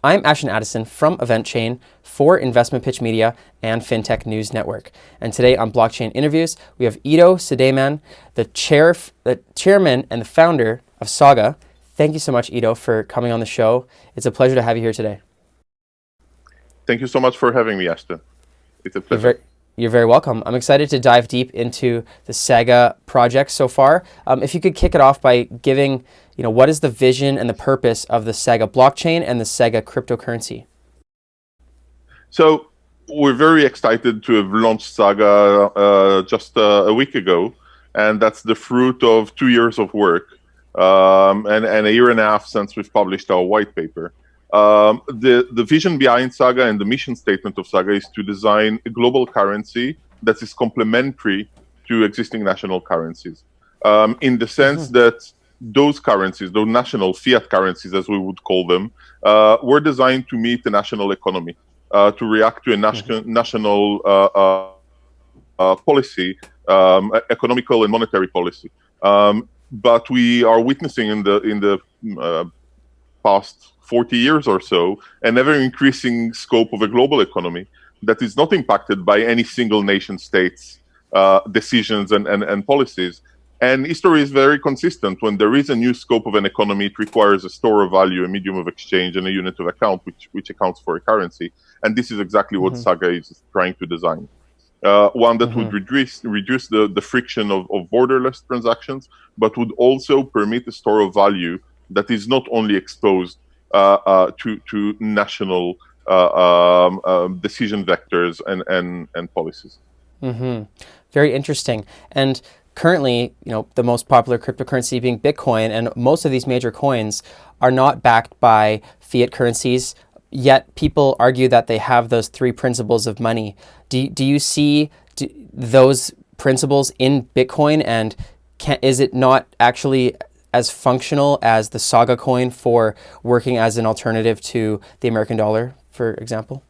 I'm Ashton Addison from EventChain for Investment Pitch Media and FinTech News Network. And today on Blockchain Interviews, we have Ido Sadeh Man, the chairman and the founder of Saga. Thank you so much, Ido, for coming on the show. It's a pleasure to have you here today. Thank you so much for having me, Ashton. It's a pleasure. You're very welcome. I'm excited to dive deep into the Saga project so far. If you could kick it off by giving, what is the vision and the purpose of the Saga blockchain and the Saga cryptocurrency? So we're very excited to have launched Saga just a week ago, and that's the fruit of 2 years of work and a year and a half since we've published our white paper. The vision behind Saga and the mission statement of Saga is to design a global currency that is complementary to existing national currencies, in the sense that those currencies, those national fiat currencies, as we would call them, were designed to meet the national economy, to react to a national policy, economical and monetary policy. But we are witnessing in the past 40 years or so, an ever-increasing scope of a global economy that is not impacted by any single nation state's decisions and policies. And history is very consistent. When there is a new scope of an economy, it requires a store of value, a medium of exchange, and a unit of account, which accounts for a currency. And this is exactly what Saga is trying to design. One that would reduce the friction of borderless transactions, but would also permit a store of value that is not only exposed to national decision vectors and policies. Very interesting. And currently, the most popular cryptocurrency being Bitcoin, and most of these major coins are not backed by fiat currencies, yet people argue that they have those three principles of money. Do you see those principles in Bitcoin, and is it not actually as functional as the Saga coin for working as an alternative to the American dollar, for example?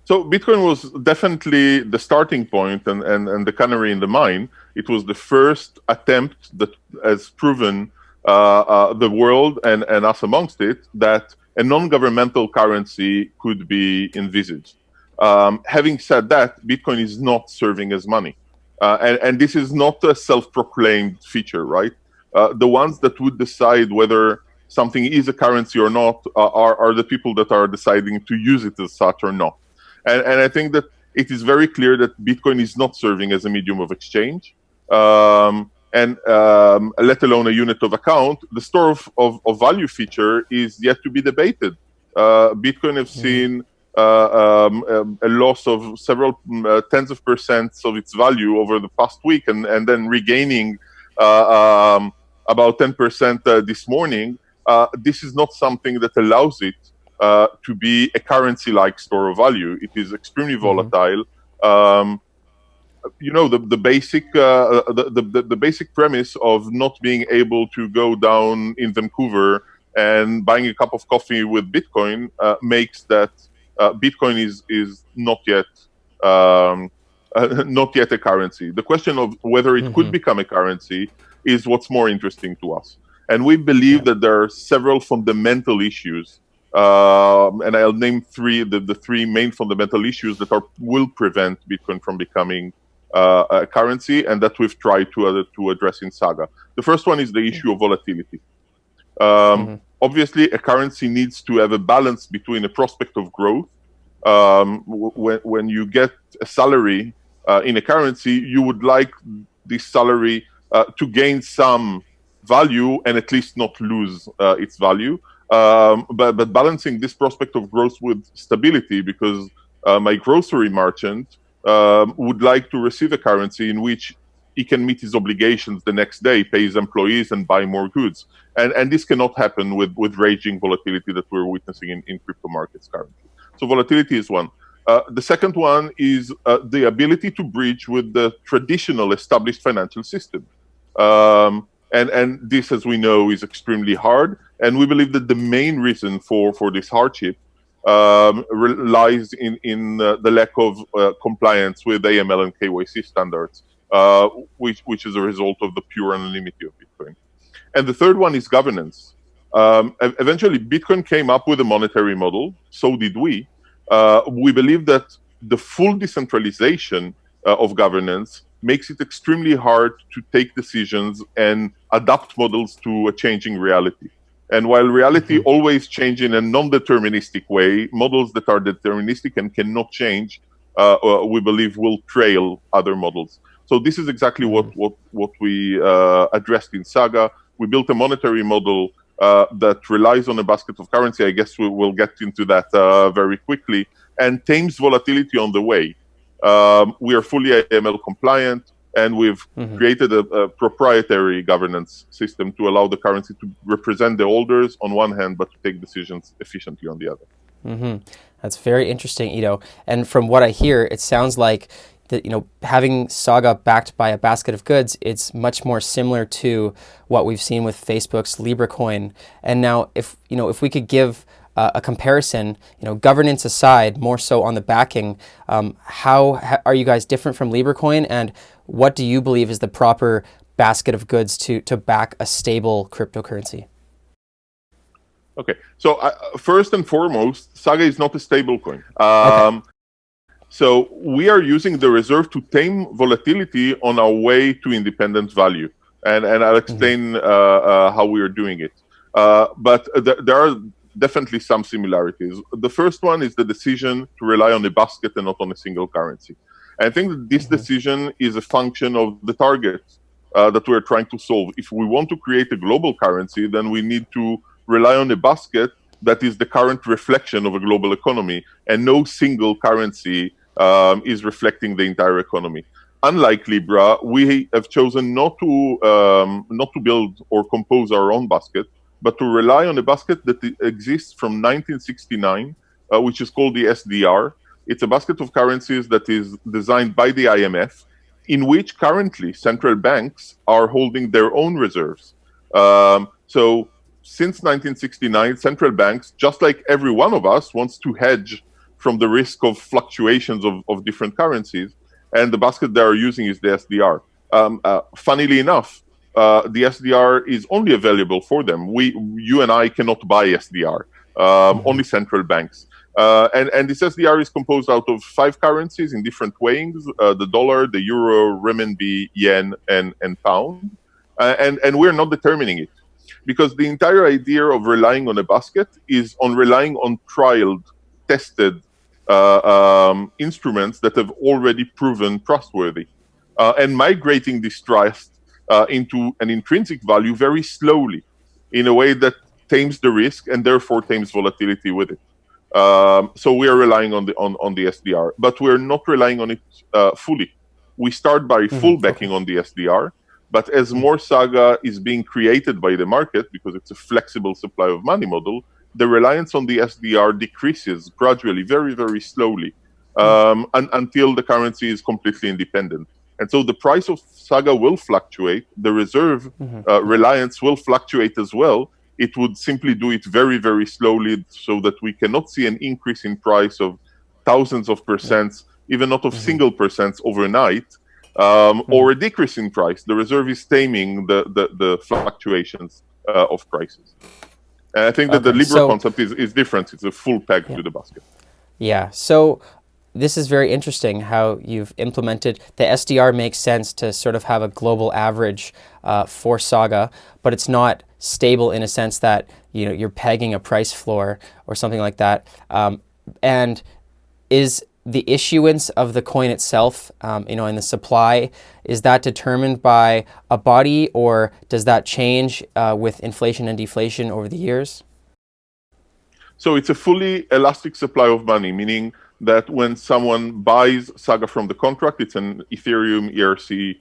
So Bitcoin was definitely the starting point and the canary in the mine. It was the first attempt that has proven the world and us amongst it that a non-governmental currency could be envisaged. Having said that, Bitcoin is not serving as money. And this is not a self-proclaimed feature, right? The ones that would decide whether something is a currency or not are the people that are deciding to use it as such or not. And I think that it is very clear that Bitcoin is not serving as a medium of exchange, and let alone a unit of account. The store of value feature is yet to be debated. Bitcoin have seen a loss of several tens of percents of its value over the past week, and then regaining about 10% this morning. This is not something that allows it to be a currency-like store of value. It is extremely volatile. The basic premise of not being able to go down in Vancouver and buying a cup of coffee with Bitcoin makes that Bitcoin is not yet a currency. The question of whether it could become a currency is what's more interesting to us. And we believe that there are several fundamental issues, and I'll name the three main fundamental issues that will prevent Bitcoin from becoming a currency, and that we've tried to address in Saga. The first one is the issue of volatility. Obviously, a currency needs to have a balance between a prospect of growth. When you get a salary in a currency, you would like this salary to gain some value and at least not lose its value. But balancing this prospect of growth with stability, because my grocery merchant would like to receive a currency in which he can meet his obligations the next day, pay his employees, and buy more goods. And this cannot happen with raging volatility that we're witnessing in crypto markets currently. So volatility is one. The second one is the ability to bridge with the traditional established financial system. And this, as we know, is extremely hard. And we believe that the main reason for this hardship lies in the lack of compliance with AML and KYC standards, which is a result of the pure anonymity of Bitcoin. And the third one is governance. Eventually, Bitcoin came up with a monetary model. So did we. We believe that the full decentralization of governance makes it extremely hard to take decisions and adapt models to a changing reality. And while reality always changes in a non-deterministic way, models that are deterministic and cannot change, we believe will trail other models. So this is exactly what we addressed in Saga. We built a monetary model that relies on a basket of currency. I guess we will get into that very quickly, and tames volatility on the way. We are fully AML compliant, and we've created a proprietary governance system to allow the currency to represent the holders on one hand, but to take decisions efficiently on the other. That's very interesting, Ido. And from what I hear, it sounds like that, having Saga backed by a basket of goods, it's much more similar to what we've seen with Facebook's Libra coin. And now, if we could give a comparison, governance aside, more so on the backing, how are you guys different from Libra coin, and what do you believe is the proper basket of goods to back a stable cryptocurrency? Okay, so first and foremost, Saga is not a stablecoin. So we are using the reserve to tame volatility on our way to independent value, and I'll explain how we are doing it. But there are definitely some similarities. The first one is the decision to rely on a basket and not on a single currency. And I think that this decision is a function of the target that we're trying to solve. If we want to create a global currency, then we need to rely on a basket that is the current reflection of a global economy, and no single currency is reflecting the entire economy. Unlike Libra, we have chosen not to build or compose our own basket, but to rely on a basket that exists from 1969, which is called the SDR. It's a basket of currencies that is designed by the IMF, in which currently central banks are holding their own reserves. So since 1969, central banks, just like every one of us, wants to hedge from the risk of fluctuations of different currencies, and the basket they are using is the SDR. Funnily enough, the SDR is only available for them. You and I cannot buy SDR, only central banks. And this SDR is composed out of 5 currencies in different weighings, the dollar, the euro, renminbi, yen, and pound. And we're not determining it, because the entire idea of relying on a basket is on relying on trialed, tested instruments that have already proven trustworthy, and migrating this trust into an intrinsic value very slowly, in a way that tames the risk and therefore tames volatility with it. So we are relying on the SDR, but we're not relying on it fully. We start by full backing on the SDR, but as more Saga is being created by the market, because it's a flexible supply of money model, the reliance on the SDR decreases gradually, very, very slowly, until the currency is completely independent. And so the price of Saga will fluctuate. The reserve reliance will fluctuate as well. It would simply do it very, very slowly, so that we cannot see an increase in price of thousands of percents, even not of single percents overnight, or a decrease in price. The reserve is taming the fluctuations of prices. And I think that the Libra concept is different. It's a full peg to the basket. Yeah. So this is very interesting how you've implemented the SDR. Makes sense to sort of have a global average for Saga, but it's not stable in a sense that you're pegging a price floor or something like that. And is the issuance of the coin itself, in the supply, is that determined by a body, or does that change with inflation and deflation over the years? So it's a fully elastic supply of money, meaning that when someone buys Saga from the contract, it's an Ethereum ERC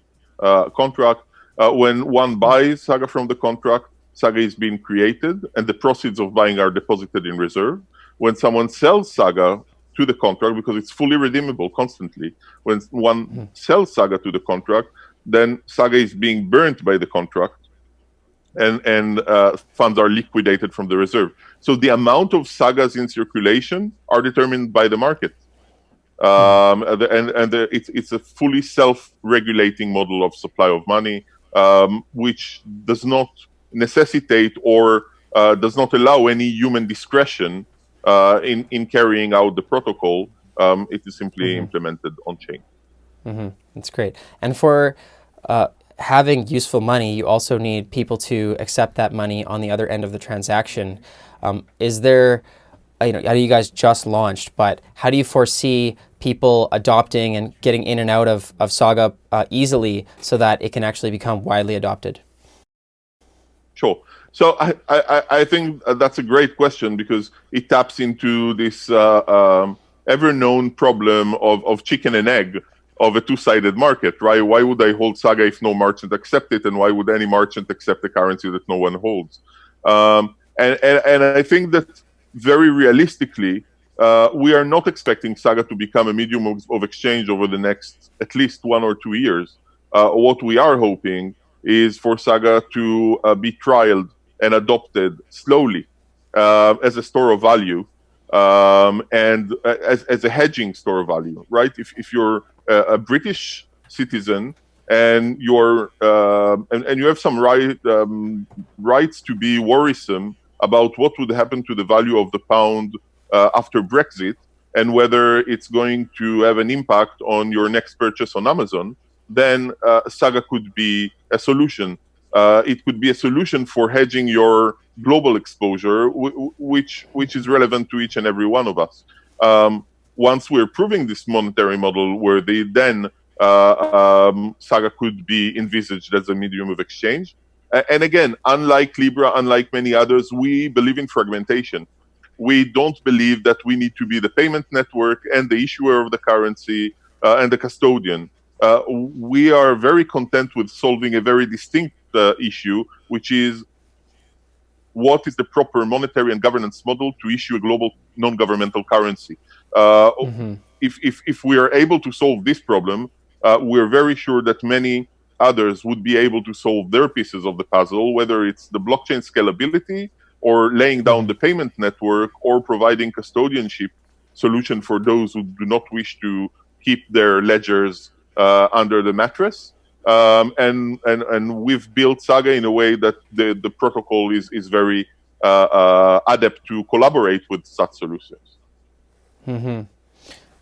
contract. When one buys Saga from the contract, Saga is being created, and the proceeds of buying are deposited in reserve. When someone sells Saga to the contract, because it's fully redeemable constantly, when one sells Saga to the contract, then Saga is being burnt by the contract, and funds are liquidated from the reserve. So the amount of Sagas in circulation are determined by the market. It's a fully self-regulating model of supply of money, which does not necessitate or does not allow any human discretion in carrying out the protocol. It is simply implemented on chain. That's great. And for having useful money, you also need people to accept that money on the other end of the transaction. Is there, I know you guys just launched, but how do you foresee people adopting and getting in and out of Saga easily so that it can actually become widely adopted? Sure. So I think that's a great question, because it taps into this ever-known problem of chicken and egg of a two-sided market, right? Why would I hold Saga if no merchant accepts it, and why would any merchant accept a currency that no one holds? And I think that very realistically, we are not expecting Saga to become a medium of exchange over the next at least 1 or 2 years. What we are hoping is for Saga to be trialed and adopted slowly as a store of value, and as a hedging store of value, right? If you're a British citizen and you're and you have some rights to be worrisome about what would happen to the value of the pound after Brexit, and whether it's going to have an impact on your next purchase on Amazon, then Saga could be a solution. It could be a solution for hedging your global exposure, which is relevant to each and every one of us. Once we're proving this monetary model worthy, then Saga could be envisaged as a medium of exchange. And again, unlike Libra, unlike many others, we believe in fragmentation. We don't believe that we need to be the payment network and the issuer of the currency and the custodian. We are very content with solving a very distinct issue, which is what is the proper monetary and governance model to issue a global non-governmental currency. If we are able to solve this problem, we're very sure that many others would be able to solve their pieces of the puzzle, whether it's the blockchain scalability, or laying down the payment network, or providing custodianship solution for those who do not wish to keep their ledgers under the mattress. And we've built Saga in a way that the protocol is very adept to collaborate with such solutions.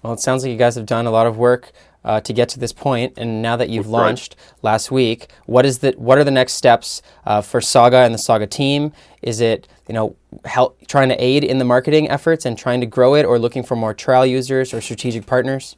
Well, it sounds like you guys have done a lot of work to get to this point, and now that you've launched last week, what are the next steps for Saga and the Saga team? Is it trying to aid in the marketing efforts and trying to grow it, or looking for more trial users or strategic partners?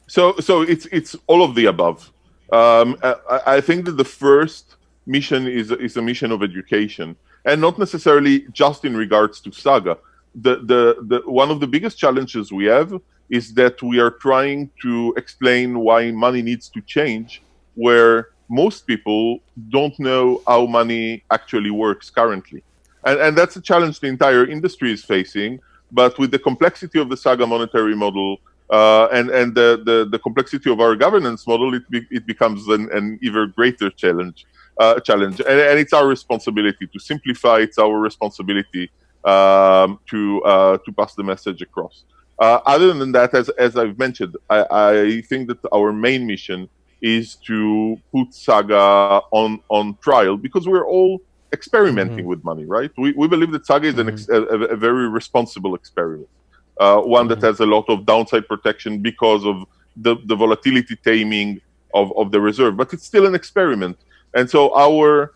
So it's all of the above. I think that the first mission is a mission of education, and not necessarily just in regards to Saga. The one of the biggest challenges we have is that we are trying to explain why money needs to change, where most people don't know how money actually works currently. And that's a challenge the entire industry is facing. But with the complexity of the Saga monetary model and the complexity of our governance model, it becomes an even greater challenge. And it's our responsibility to simplify. It's our responsibility to pass the message across. Other than that, as I've mentioned, I think that our main mission is to put Saga on trial, because we're all experimenting with money, right? We believe that Saga is a very responsible experiment, one that has a lot of downside protection because of the volatility taming of the reserve, but it's still an experiment. And so our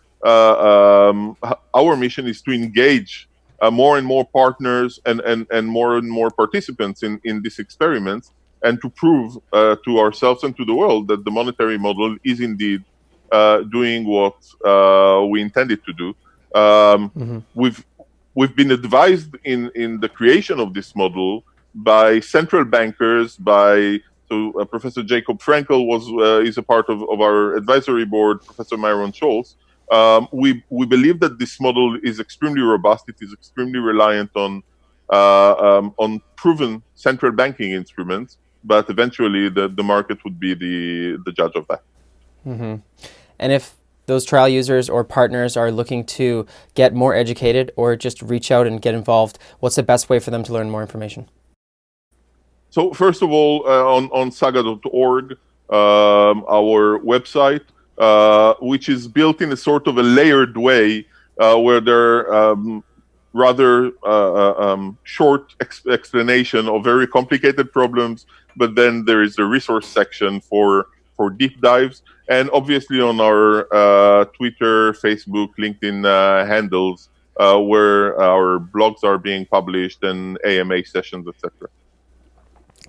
mission is to engage more and more partners and more participants in this experiment, and to prove to ourselves and to the world that the monetary model is indeed doing what we intended to do. We've been advised in the creation of this model by central bankers, Professor Jacob Frankel is a part of our advisory board, Professor Myron Scholz. We believe that this model is extremely robust. It is extremely reliant on proven central banking instruments, but eventually the market would be the judge of that. And if those trial users or partners are looking to get more educated or just reach out and get involved, what's the best way for them to learn more information? So first of all, on saga.org, our website, which is built in a sort of a layered way where there are rather short explanation of very complicated problems, but then there is a resource section for deep dives, and obviously on our Twitter, Facebook, LinkedIn handles, where our blogs are being published and AMA sessions, etc.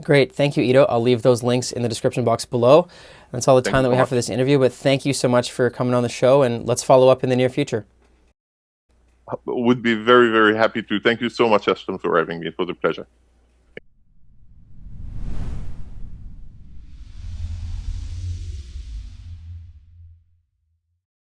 Great. Thank you, Ido. I'll leave those links in the description box below. That's all the time that we have for this interview, but thank you so much for coming on the show, and let's follow up in the near future. Would be very, very happy to. Thank you so much, Ashton, for having me. It was a pleasure.